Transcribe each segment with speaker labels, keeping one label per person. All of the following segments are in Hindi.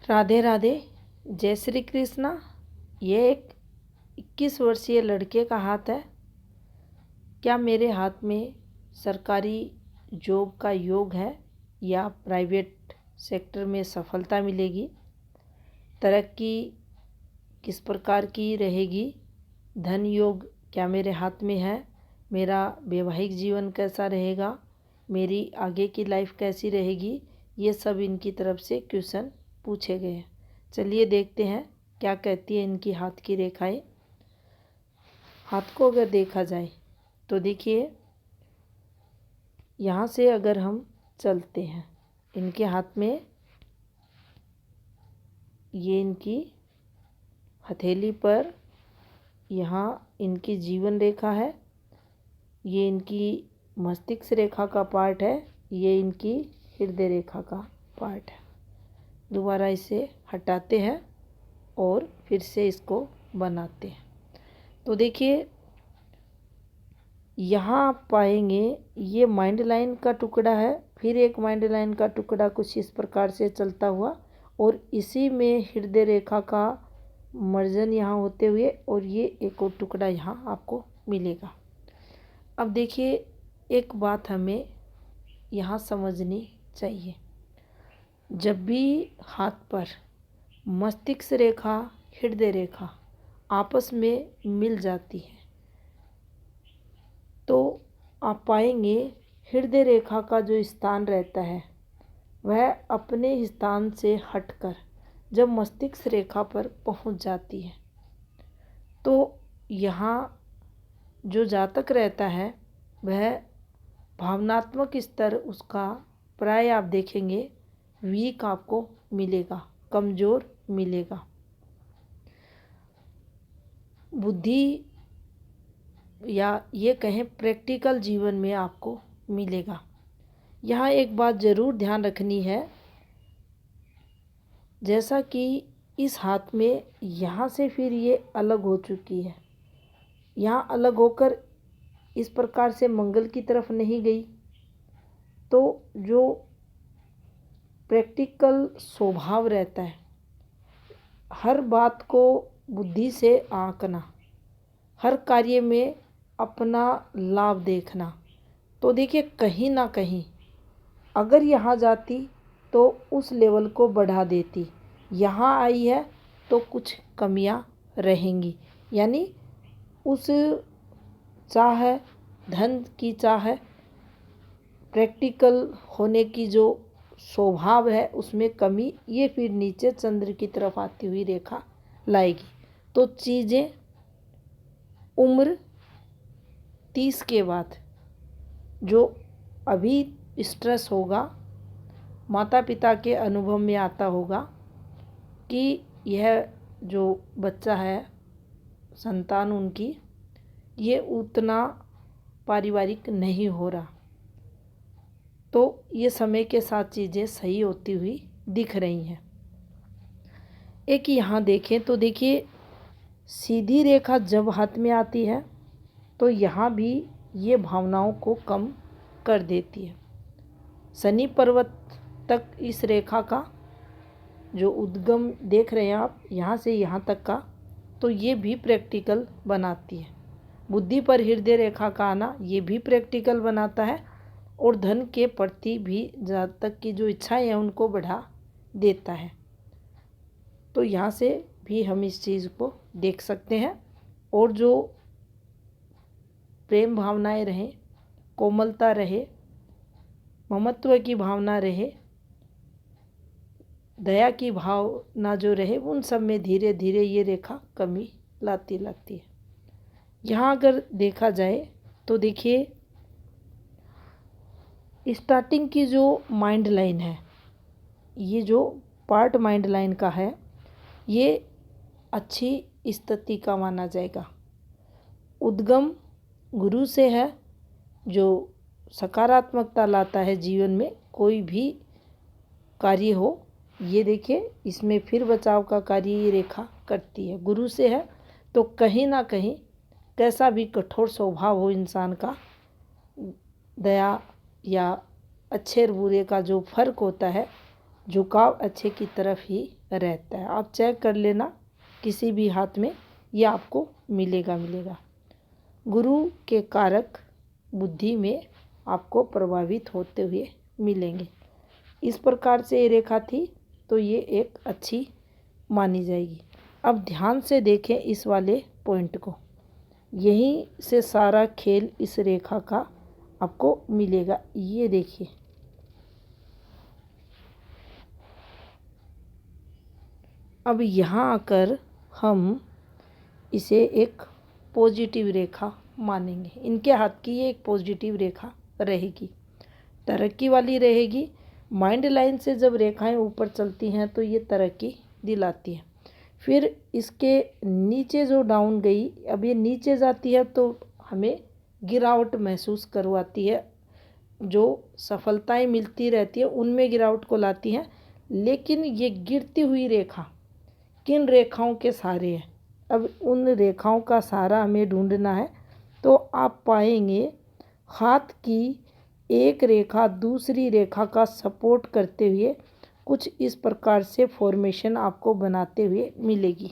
Speaker 1: राधे राधे। जय श्री कृष्णा। ये एक 21 वर्षीय लड़के का हाथ है। क्या मेरे हाथ में सरकारी जॉब का योग है या प्राइवेट सेक्टर में सफलता मिलेगी? तरक्की किस प्रकार की रहेगी? धन योग क्या मेरे हाथ में है? मेरा वैवाहिक जीवन कैसा रहेगा? मेरी आगे की लाइफ कैसी रहेगी? ये सब इनकी तरफ से क्वेश्चन पूछे गए हैं। चलिए देखते हैं क्या कहती है इनकी हाथ की रेखाएं। हाथ को अगर देखा जाए तो देखिए, यहाँ से अगर हम चलते हैं, इनके हाथ में ये इनकी हथेली पर यहाँ इनकी जीवन रेखा है, ये इनकी मस्तिष्क रेखा का पार्ट है, ये इनकी हृदय रेखा का पार्ट है। दोबारा इसे हटाते हैं और फिर से इसको बनाते हैं। तो देखिए, यहाँ आप पाएंगे ये माइंड लाइन का टुकड़ा है, फिर एक माइंड लाइन का टुकड़ा कुछ इस प्रकार से चलता हुआ, और इसी में हृदय रेखा का मर्जन यहाँ होते हुए, और ये एक और टुकड़ा यहाँ आपको मिलेगा। अब देखिए, एक बात हमें यहाँ समझनी चाहिए। जब भी हाथ पर मस्तिष्क रेखा हृदय रेखा आपस में मिल जाती है तो आप पाएंगे हृदय रेखा का जो स्थान रहता है वह अपने स्थान से हटकर जब मस्तिष्क रेखा पर पहुंच जाती है तो यहाँ जो जातक रहता है वह भावनात्मक स्तर उसका प्राय आप देखेंगे वीक आपको मिलेगा, कमज़ोर मिलेगा। बुद्धि या ये कहें प्रैक्टिकल जीवन में आपको मिलेगा। यहाँ एक बात ज़रूर ध्यान रखनी है, जैसा कि इस हाथ में यहाँ से फिर ये अलग हो चुकी है, यहाँ अलग होकर इस प्रकार से मंगल की तरफ नहीं गई, तो जो प्रैक्टिकल स्वभाव रहता है, हर बात को बुद्धि से आंकना, हर कार्य में अपना लाभ देखना, तो देखिए कहीं ना कहीं अगर यहाँ जाती तो उस लेवल को बढ़ा देती, यहाँ आई है तो कुछ कमियाँ रहेंगी। यानी उस चाह, धन की चाह, प्रैक्टिकल होने की जो स्वभाव है उसमें कमी, ये फिर नीचे चंद्र की तरफ आती हुई रेखा लाएगी। तो चीज़ें उम्र 30 के बाद जो अभी स्ट्रेस होगा, माता पिता के अनुभव में आता होगा कि यह जो बच्चा है, संतान उनकी, ये उतना पारिवारिक नहीं हो रहा, तो ये समय के साथ चीज़ें सही होती हुई दिख रही हैं। एक यहाँ देखें तो देखिए, सीधी रेखा जब हाथ में आती है तो यहाँ भी ये भावनाओं को कम कर देती है। शनि पर्वत तक इस रेखा का जो उद्गम देख रहे हैं आप, यहाँ से यहाँ तक का, तो ये भी प्रैक्टिकल बनाती है। बुद्धि पर हृदय रेखा का आना ये भी प्रैक्टिकल बनाता है, और धन के प्रति भी जातक की जो इच्छाएं हैं उनको बढ़ा देता है। तो यहाँ से भी हम इस चीज़ को देख सकते हैं। और जो प्रेम भावनाएं रहें, कोमलता रहे, ममत्व की भावना रहे, दया की भावना जो रहे, उन सब में धीरे धीरे ये रेखा कमी लाती है। यहाँ अगर देखा जाए तो देखिए, स्टार्टिंग की जो माइंड लाइन है, ये जो पार्ट माइंड लाइन का है, ये अच्छी स्थिति का माना जाएगा। उद्गम गुरु से है जो सकारात्मकता लाता है जीवन में, कोई भी कार्य हो। ये देखिए, इसमें फिर बचाव का कार्य ये रेखा करती है, गुरु से है। तो कहीं ना कहीं कैसा भी कठोर स्वभाव हो इंसान का, दया या अच्छे और बुरे का जो फर्क होता है झुकाव अच्छे की तरफ ही रहता है। आप चेक कर लेना किसी भी हाथ में, ये आपको मिलेगा। गुरु के कारक बुद्धि में आपको प्रभावित होते हुए मिलेंगे। इस प्रकार से ये रेखा थी तो ये एक अच्छी मानी जाएगी। अब ध्यान से देखें इस वाले पॉइंट को, यहीं से सारा खेल इस रेखा का आपको मिलेगा। ये देखिए, अब यहाँ आकर हम इसे एक पॉजिटिव रेखा मानेंगे। इनके हाथ की ये एक पॉजिटिव रेखा रहेगी, तरक्की वाली रहेगी। माइंड लाइन से जब रेखाएं ऊपर चलती हैं तो ये तरक्की दिलाती है। फिर इसके नीचे जो डाउन गई, अब ये नीचे जाती है तो हमें गिरावट महसूस करवाती है। जो सफलताएं मिलती रहती है उनमें गिरावट को लाती हैं। लेकिन ये गिरती हुई रेखा किन रेखाओं के सहारे है, अब उन रेखाओं का सहारा हमें ढूंढना है। तो आप पाएंगे हाथ की एक रेखा दूसरी रेखा का सपोर्ट करते हुए कुछ इस प्रकार से फॉर्मेशन आपको बनाते हुए मिलेगी।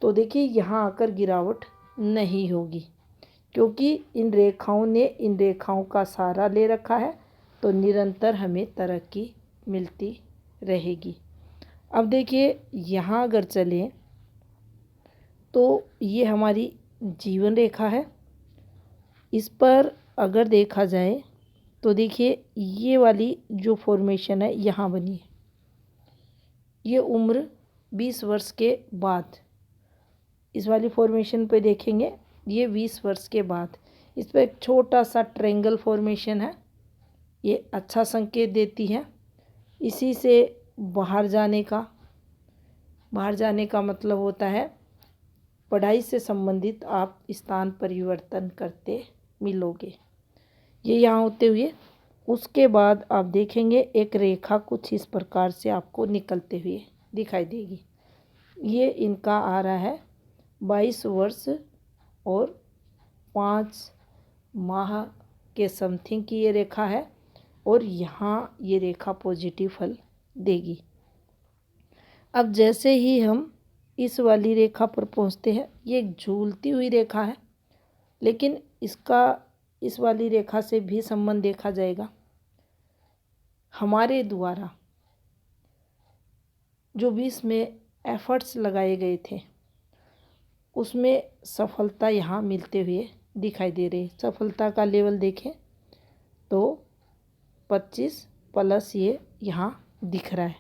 Speaker 1: तो देखिए, यहाँ आकर गिरावट नहीं होगी क्योंकि इन रेखाओं ने इन रेखाओं का सहारा ले रखा है। तो निरंतर हमें तरक्की मिलती रहेगी। अब देखिए, यहाँ अगर चलें तो ये हमारी जीवन रेखा है। इस पर अगर देखा जाए तो देखिए, ये वाली जो फॉर्मेशन है यहाँ बनी है, ये उम्र 20 वर्ष के बाद। इस वाली फॉर्मेशन पे देखेंगे, ये 20 वर्ष के बाद इस पर एक छोटा सा ट्रायंगल फॉर्मेशन है। ये अच्छा संकेत देती है। इसी से बाहर जाने का मतलब होता है पढ़ाई से संबंधित आप स्थान परिवर्तन करते मिलोगे। ये यहाँ होते हुए उसके बाद आप देखेंगे एक रेखा कुछ इस प्रकार से आपको निकलते हुए दिखाई देगी। ये इनका आ रहा है 22 वर्ष और 5 माह के समथिंग की ये रेखा है और यहाँ ये रेखा पॉजिटिव फल देगी। अब जैसे ही हम इस वाली रेखा पर पहुँचते हैं, ये एक झूलती हुई रेखा है, लेकिन इसका इस वाली रेखा से भी संबंध देखा जाएगा। हमारे द्वारा जो भी इसमें एफर्ट्स लगाए गए थे उसमें सफलता यहाँ मिलते हुए दिखाई दे रही है। सफलता का लेवल देखें तो 25 प्लस ये यहाँ दिख रहा है।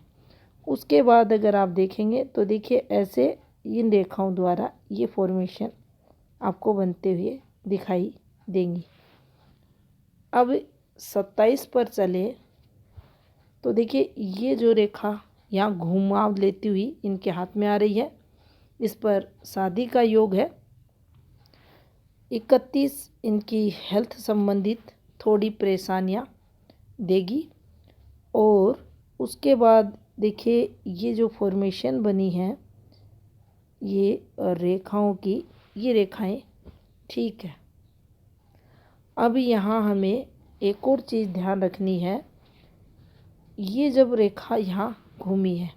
Speaker 1: उसके बाद अगर आप देखेंगे तो देखिए ऐसे इन रेखाओं द्वारा ये फॉर्मेशन आपको बनते हुए दिखाई देंगी। अब 27 पर चले तो देखिए, ये जो रेखा यहाँ घुमाव लेती हुई इनके हाथ में आ रही है, इस पर शादी का योग है। 31 इनकी हेल्थ संबंधित थोड़ी परेशानियाँ देगी। और उसके बाद देखिए, ये जो फॉर्मेशन बनी है ये रेखाओं की, ये रेखाएं ठीक है। अब यहाँ हमें एक और चीज़ ध्यान रखनी है। ये जब रेखा यहाँ घूमी है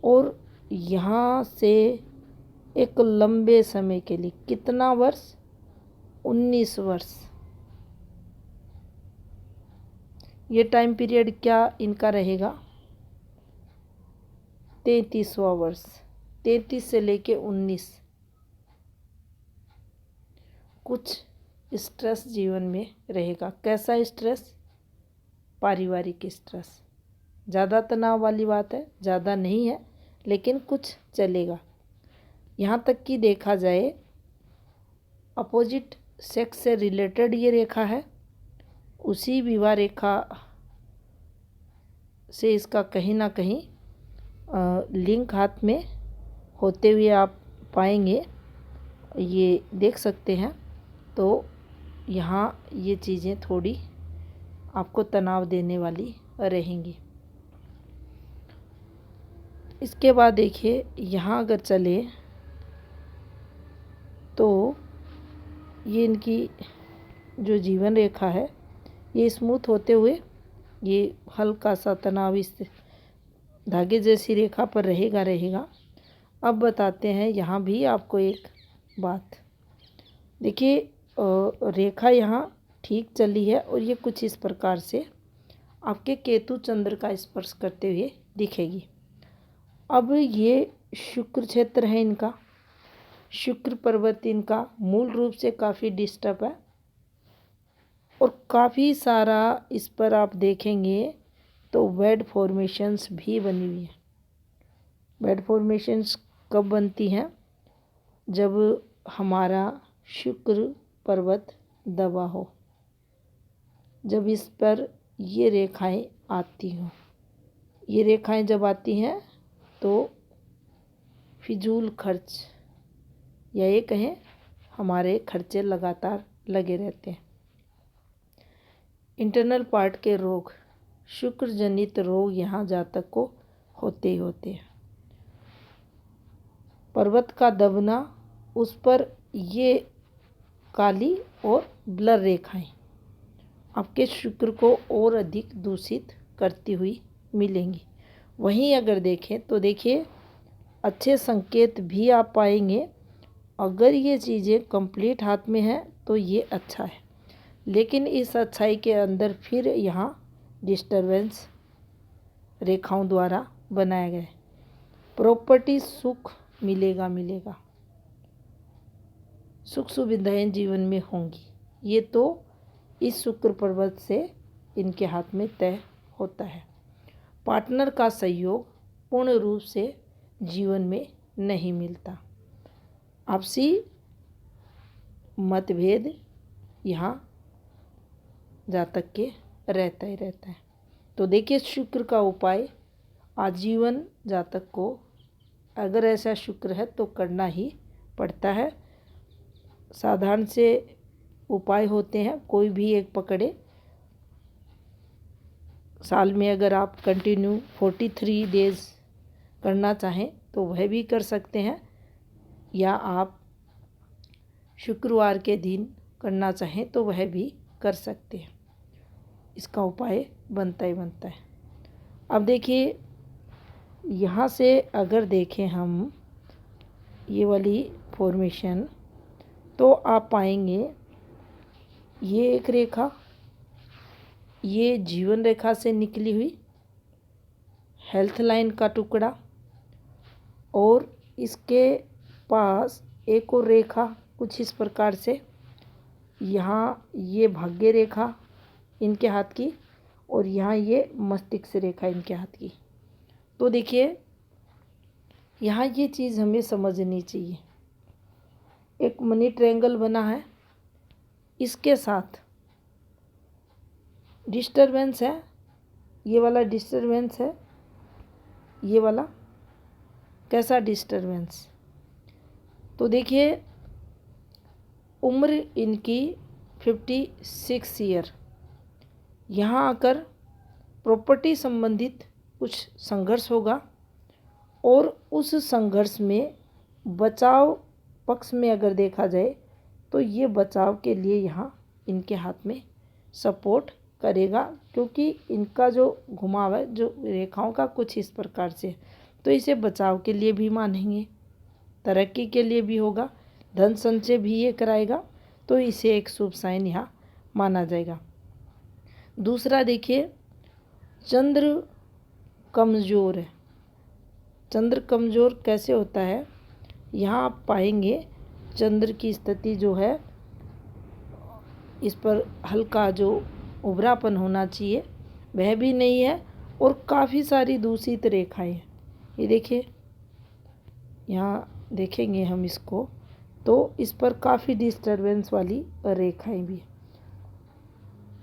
Speaker 1: और यहाँ से एक लंबे समय के लिए, कितना वर्ष, 19 वर्ष, ये टाइम पीरियड क्या इनका रहेगा, 33वां वर्ष, 33 से लेके 19। कुछ स्ट्रेस जीवन में रहेगा। कैसा स्ट्रेस? पारिवारिक स्ट्रेस। ज़्यादा तनाव वाली बात है, ज़्यादा नहीं है, लेकिन कुछ चलेगा। यहाँ तक कि देखा जाए अपोजिट सेक्स से रिलेटेड ये रेखा है, उसी विवाह रेखा से इसका कहीं ना कहीं लिंक हाथ में होते हुए आप पाएंगे, ये देख सकते हैं। तो यहाँ ये चीज़ें थोड़ी आपको तनाव देने वाली रहेंगी। इसके बाद देखिए, यहाँ अगर चले तो ये इनकी जो जीवन रेखा है ये स्मूथ होते हुए ये हल्का सा तनाव इस धागे जैसी रेखा पर रहेगा। अब बताते हैं यहाँ भी आपको एक बात। देखिए रेखा यहाँ ठीक चली है और ये कुछ इस प्रकार से आपके केतु चंद्र का स्पर्श करते हुए दिखेगी। अब ये शुक्र क्षेत्र है इनका, शुक्र पर्वत इनका मूल रूप से काफ़ी डिस्टर्ब है और काफ़ी सारा इस पर आप देखेंगे तो वेड फॉर्मेशंस भी बनी हुई है। वेड फॉर्मेशंस कब बनती हैं? जब हमारा शुक्र पर्वत दबा हो, जब इस पर ये रेखाएं आती हों। ये रेखाएं जब आती हैं तो फिजूल खर्च या ये कहें हमारे खर्चे लगातार लगे रहते हैं। इंटरनल पार्ट के रोग, शुक्र जनित रोग यहाँ जातक को होते ही होते हैं। पर्वत का दबना, उस पर ये काली और ब्लर रेखाएं आपके शुक्र को और अधिक दूषित करती हुई मिलेंगी। वहीं अगर देखें तो देखिए अच्छे संकेत भी आप पाएंगे। अगर ये चीज़ें कंप्लीट हाथ में हैं तो ये अच्छा है, लेकिन इस अच्छाई के अंदर फिर यहाँ डिस्टरबेंस रेखाओं द्वारा बनाया गया है। प्रॉपर्टी सुख मिलेगा, सुख सुविधाएं जीवन में होंगी। ये तो इस शुक्र पर्वत से इनके हाथ में तय होता है। पार्टनर का सहयोग पूर्ण रूप से जीवन में नहीं मिलता। आपसी मतभेद यहाँ जातक के रहता ही रहता है। तो देखिए शुक्र का उपाय आजीवन जातक को अगर ऐसा शुक्र है तो करना ही पड़ता है। साधारण से उपाय होते हैं, कोई भी एक पकड़े। साल में अगर आप कंटिन्यू 43 डेज करना चाहें तो वह भी कर सकते हैं, या आप शुक्रवार के दिन करना चाहें तो वह भी कर सकते हैं। इसका उपाय बनता ही बनता है। अब देखिए यहाँ से अगर देखें हम ये वाली फॉर्मेशन तो आप पाएंगे ये एक रेखा, ये जीवन रेखा से निकली हुई हेल्थ लाइन का टुकड़ा, और इसके पास एक और रेखा कुछ इस प्रकार से, यहाँ ये भाग्य रेखा इनके हाथ की और यहाँ ये मस्तिष्क रेखा इनके हाथ की। तो देखिए यहाँ ये चीज़ हमें समझनी चाहिए। एक मनी ट्रायंगल बना है, इसके साथ डिस्टरबेंस है, ये वाला डिस्टरबेंस है, ये वाला कैसा डिस्टरबेंस। तो देखिए उम्र इनकी 56 ईयर, यहाँ आकर प्रॉपर्टी संबंधित कुछ संघर्ष होगा और उस संघर्ष में बचाव पक्ष में अगर देखा जाए तो ये बचाव के लिए यहाँ इनके हाथ में सपोर्ट करेगा, क्योंकि इनका जो घुमाव है जो रेखाओं का कुछ इस प्रकार से, तो इसे बचाव के लिए भी मानेंगे, तरक्की के लिए भी होगा, धन संचय भी ये कराएगा, तो इसे एक शुभ साइन यहाँ माना जाएगा। दूसरा देखिए चंद्र कमज़ोर है। चंद्र कमज़ोर कैसे होता है? यहाँ आप पाएंगे चंद्र की स्थिति जो है, इस पर हल्का जो उभरापन होना चाहिए वह भी नहीं है और काफ़ी सारी दूषित रेखाएं हैं। ये देखिए यहाँ देखेंगे हम इसको तो इस पर काफ़ी डिस्टरबेंस वाली रेखाएं भी,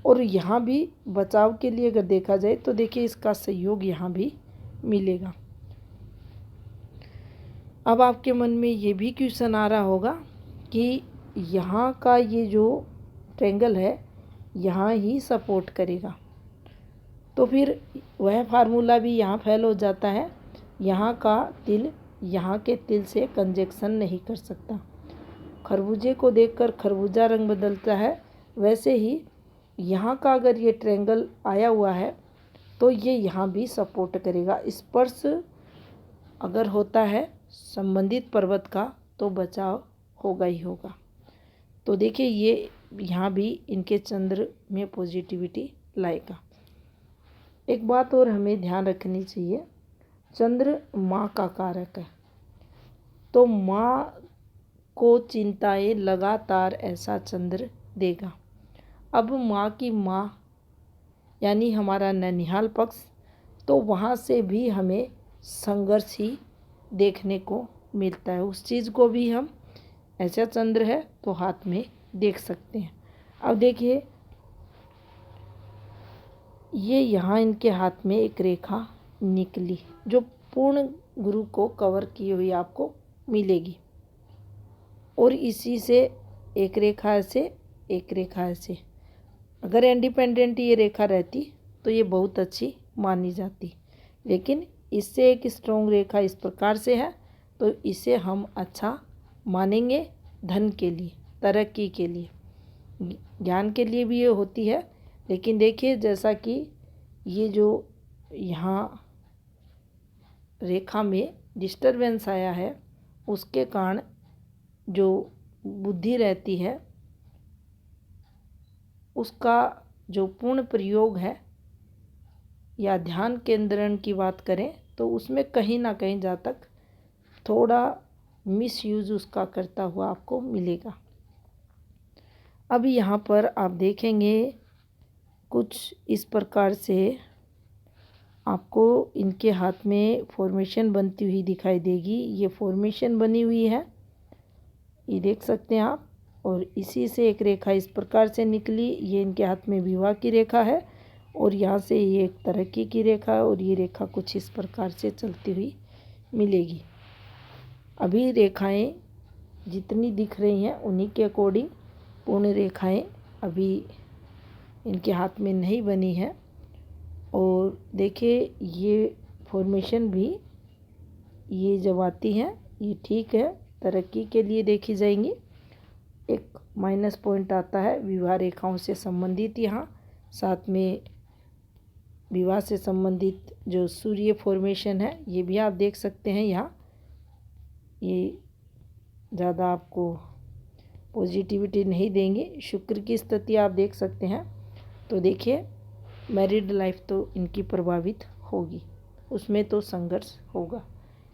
Speaker 1: और यहाँ भी बचाव के लिए अगर देखा जाए तो देखिए इसका सहयोग यहाँ भी मिलेगा। अब आपके मन में ये भी क्वेश्चन आ रहा होगा कि यहाँ का ये जो ट्रायंगल है यहाँ ही सपोर्ट करेगा, तो फिर वह फार्मूला भी यहाँ फेल हो जाता है। यहाँ का तिल यहाँ के तिल से कंजक्शन नहीं कर सकता। खरबूजे को देखकर खरबूजा रंग बदलता है, वैसे ही यहाँ का अगर ये ट्रायंगल आया हुआ है तो ये यहाँ भी सपोर्ट करेगा। स्पर्श अगर होता है संबंधित पर्वत का तो बचाव होगा ही होगा। तो देखिए ये यहाँ भी इनके चंद्र में पॉजिटिविटी लाएगा। एक बात और हमें ध्यान रखनी चाहिए, चंद्र माँ का कारक है, तो माँ को चिंताएं लगातार ऐसा चंद्र देगा। अब माँ की माँ यानी हमारा ननिहाल पक्ष, तो वहाँ से भी हमें संघर्ष ही देखने को मिलता है। उस चीज़ को भी हम ऐसा चंद्र है तो हाथ में देख सकते हैं। अब देखिए ये यहाँ इनके हाथ में एक रेखा निकली जो पूर्ण गुरु को कवर की हुई आपको मिलेगी, और इसी से एक रेखा ऐसे, एक रेखा ऐसे। अगर इंडिपेंडेंट ये रेखा रहती तो ये बहुत अच्छी मानी जाती, लेकिन इससे एक स्ट्रॉन्ग रेखा इस प्रकार से है तो इसे हम अच्छा मानेंगे। धन के लिए, तरक्की के लिए, ज्ञान के लिए भी ये होती है। लेकिन देखिए जैसा कि ये जो यहाँ रेखा में डिस्टरबेंस आया है उसके कारण जो बुद्धि रहती है उसका जो पूर्ण प्रयोग है या ध्यान केंद्रण की बात करें तो उसमें कहीं ना कहीं जातक थोड़ा मिसयूज उसका करता हुआ आपको मिलेगा। अब यहाँ पर आप देखेंगे कुछ इस प्रकार से आपको इनके हाथ में फॉर्मेशन बनती हुई दिखाई देगी। ये फॉर्मेशन बनी हुई है, ये देख सकते हैं आप, और इसी से एक रेखा इस प्रकार से निकली। ये इनके हाथ में विवाह की रेखा है और यहाँ से ये एक तरक्की की रेखा है और ये रेखा कुछ इस प्रकार से चलती हुई मिलेगी। अभी रेखाएं जितनी दिख रही हैं उन्हीं के अकॉर्डिंग पूर्ण रेखाएं अभी इनके हाथ में नहीं बनी है। और देखिए ये फॉर्मेशन भी ये जब आती हैं ये ठीक है, तरक्की के लिए देखी जाएंगी। एक माइनस पॉइंट आता है विवाह रेखाओं से संबंधित, यहाँ साथ में विवाह से संबंधित जो सूर्य फॉर्मेशन है ये भी आप देख सकते हैं। यहाँ ये ज़्यादा आपको पॉजिटिविटी नहीं देंगे। शुक्र की स्थिति आप देख सकते हैं। तो देखिए मैरिड लाइफ तो इनकी प्रभावित होगी, उसमें तो संघर्ष होगा,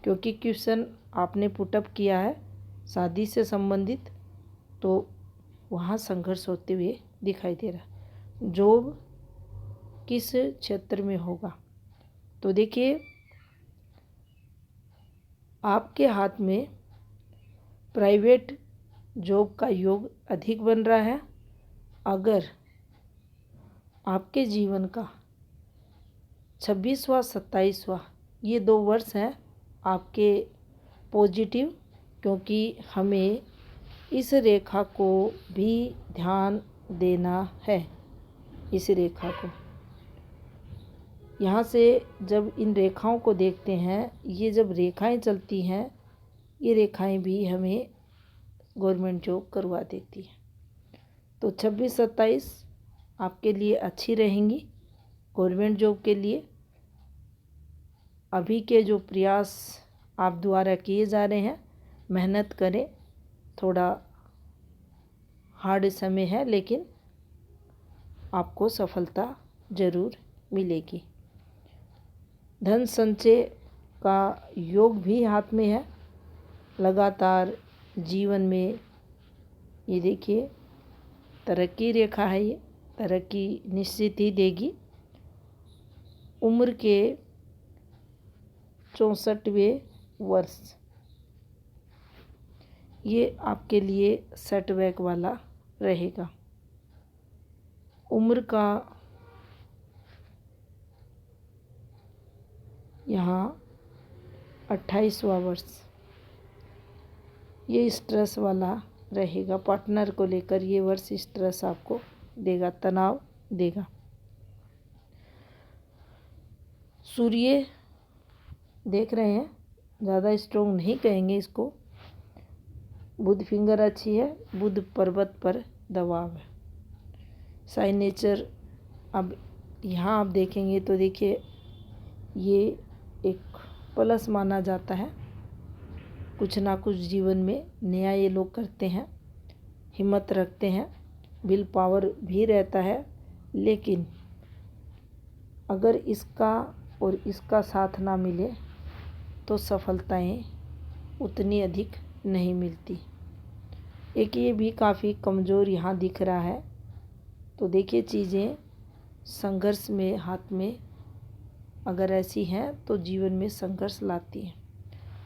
Speaker 1: क्योंकि क्वेश्चन आपने पुटअप किया है शादी से संबंधित, तो वहाँ संघर्ष होते हुए दिखाई दे रहा। जॉब किस क्षेत्र में होगा, तो देखिए आपके हाथ में प्राइवेट जॉब का योग अधिक बन रहा है। अगर आपके जीवन का 26वां 27वां ये 2 वर्ष हैं आपके पॉजिटिव, क्योंकि हमें इस रेखा को भी ध्यान देना है। इस रेखा को यहाँ से जब इन रेखाओं को देखते हैं, ये जब रेखाएं चलती हैं ये रेखाएं भी हमें गवर्नमेंट जॉब करवा देती है। तो 26-27 आपके लिए अच्छी रहेंगी गवर्नमेंट जॉब के लिए। अभी के जो प्रयास आप द्वारा किए जा रहे हैं, मेहनत करें, थोड़ा हार्ड समय है लेकिन आपको सफलता ज़रूर मिलेगी। धन संचय का योग भी हाथ में है। लगातार जीवन में ये देखिए तरक्की रेखा है, ये तरक्की निश्चित ही देगी। उम्र के 64वें वर्ष ये आपके लिए सेटबैक वाला रहेगा। उम्र का यहाँ 28वां वर्ष ये स्ट्रेस वाला रहेगा। पार्टनर को लेकर ये वर्ष स्ट्रेस आपको देगा, तनाव देगा। सूर्य देख रहे हैं, ज़्यादा स्ट्रोंग नहीं कहेंगे इसको। बुध फिंगर अच्छी है, बुध पर्वत पर दबाव है। साइन नेचर अब यहाँ आप देखेंगे तो देखिए ये एक प्लस माना जाता है। कुछ ना कुछ जीवन में नया ये लोग करते हैं, हिम्मत रखते हैं, विल पावर भी रहता है, लेकिन अगर इसका और इसका साथ ना मिले तो सफलताएं उतनी अधिक नहीं मिलती। एक ये भी काफ़ी कमज़ोर यहाँ दिख रहा है। तो देखिए चीज़ें संघर्ष में हाथ में अगर ऐसी हैं तो जीवन में संघर्ष लाती हैं।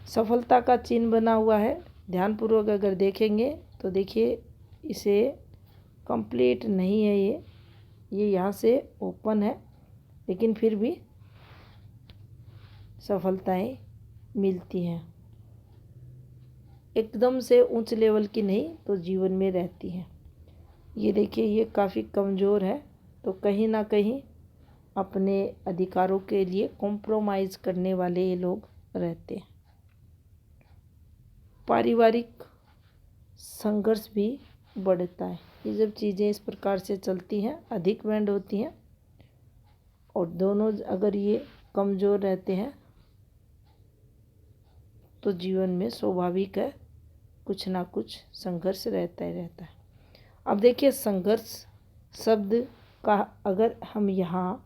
Speaker 1: सफलता का चिन्ह बना हुआ है, ध्यानपूर्वक अगर देखेंगे तो देखिए इसे कंप्लीट नहीं है, ये यहाँ से ओपन है, लेकिन फिर भी सफलताएं मिलती हैं। एकदम से उच्च लेवल की नहीं तो जीवन में रहती हैं। ये देखिए ये काफ़ी कमज़ोर है, तो कहीं ना कहीं अपने अधिकारों के लिए कॉम्प्रोमाइज़ करने वाले ये लोग रहते हैं। पारिवारिक संघर्ष भी बढ़ता है। ये जब चीज़ें इस प्रकार से चलती हैं, अधिक बैंड होती हैं, और दोनों अगर ये कमज़ोर रहते हैं तो जीवन में स्वाभाविक है कुछ ना कुछ संघर्ष रहता ही रहता है। अब देखिए संघर्ष शब्द का अगर हम यहाँ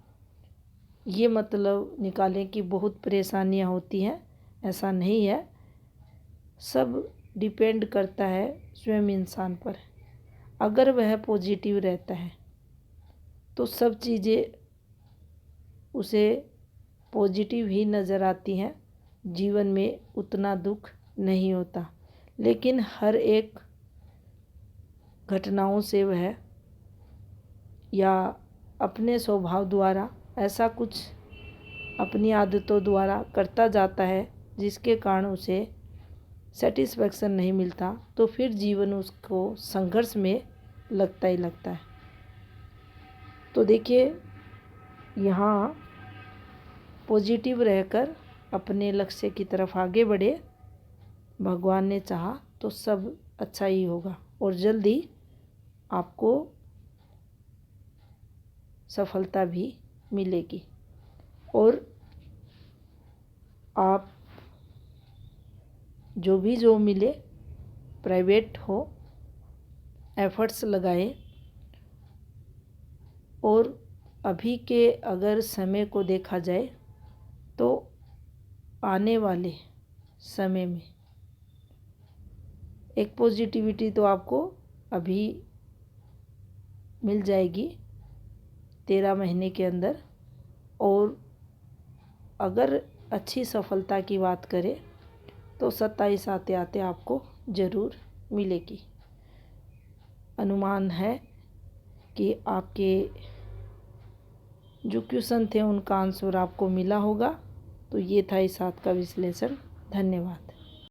Speaker 1: ये मतलब निकालें कि बहुत परेशानियाँ होती हैं, ऐसा नहीं है। सब डिपेंड करता है स्वयं इंसान पर। अगर वह पॉजिटिव रहता है तो सब चीज़ें उसे पॉजिटिव ही नज़र आती हैं, जीवन में उतना दुख नहीं होता। लेकिन हर एक घटनाओं से वह या अपने स्वभाव द्वारा ऐसा कुछ अपनी आदतों द्वारा करता जाता है जिसके कारण उसे सेटिस्फैक्शन नहीं मिलता, तो फिर जीवन उसको संघर्ष में लगता ही लगता है। तो देखिए यहाँ पॉजिटिव रहकर अपने लक्ष्य की तरफ आगे बढ़े, भगवान ने चाहा तो सब अच्छा ही होगा और जल्दी आपको सफलता भी मिलेगी। और आप जो मिले, प्राइवेट हो, एफर्ट्स लगाएं। और अभी के अगर समय को देखा जाए तो आने वाले समय में एक पॉजिटिविटी तो आपको अभी मिल जाएगी 13 महीने के अंदर, और अगर अच्छी सफलता की बात करें तो 27 आते आते आपको ज़रूर मिलेगी। अनुमान है कि आपके जो क्वेश्चन थे उनका आंसर आपको मिला होगा। तो ये था इस हाथ का विश्लेषण। धन्यवाद।